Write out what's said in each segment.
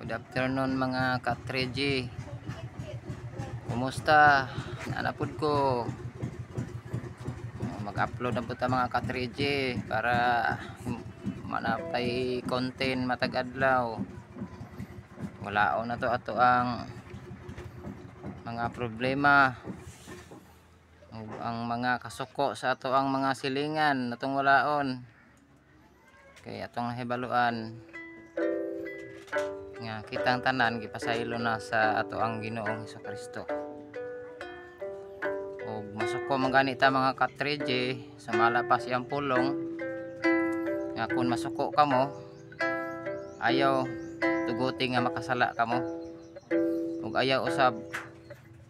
Good afternoon mga ka-3G. Kumusta? Nanapod ko. Mag-upload na po ta mga ka-3G para manapay content matag adlaw. Walaon na to ato ang mga problema. Ang mga kasuko sa ato ang mga silingan natong walaon. Kaya atong nahibaluan nga kitang tanan gipasaylo na sa ato ang Ginoong Hesukristo. Og masuko man gani ta mga ka-3G sa malapas iyang pulong nga kun masuko kamo ayaw tuguti nga makasala kamo ug ayaw usab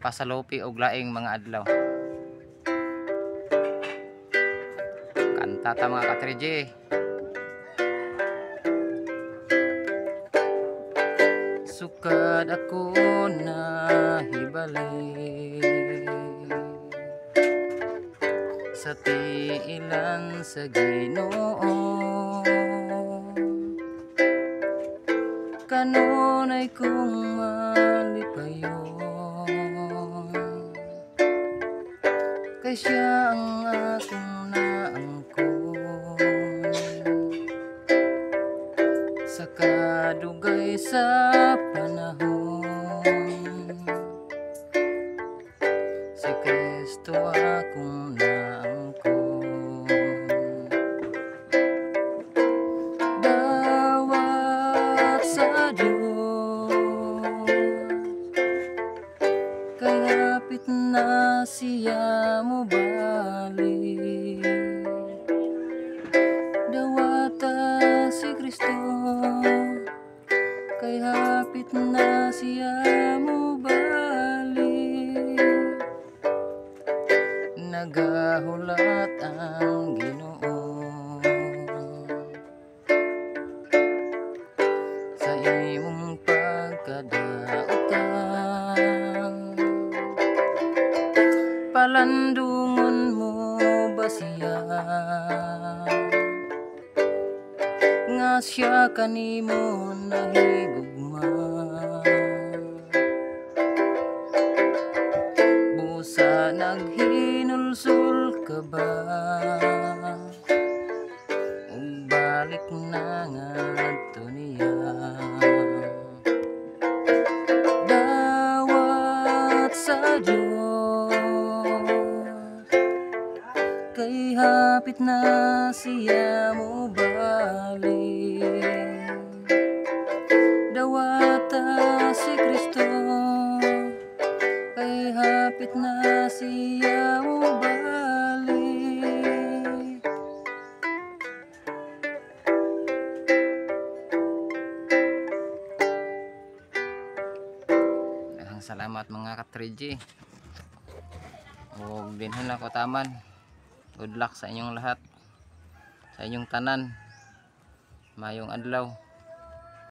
pasalupi og laing mga adlaw. Kanta ta mga ka-3G. Sukad ako na hibalay sa tiilan sa Ginoo, kanunay kong malipayon, kay siya ang akong naangkon sa kadugay sa panahon. Si Kristo akong naangkon, dawat sa Diyos, kay hapit na siya mo balik. Dawata si Kristo, kay hapit na siya mo balik. Nagahulat ang Ginoo sa imong pagkadaotan. Palandungon mo ba siya nga siya kanimo nahigugma? Busa naghinulsul ka ba ug balik na ngadto niya? Dawat sa Dios, kay hapit na siya mo balik. Dawata si Kristo, kay hapit na siya mo balik. Daghang salamat mga ka-3G. Og dinhon na ko taman. Good luck sa inyong lahat, sa inyong tanan. Mayong adlaw.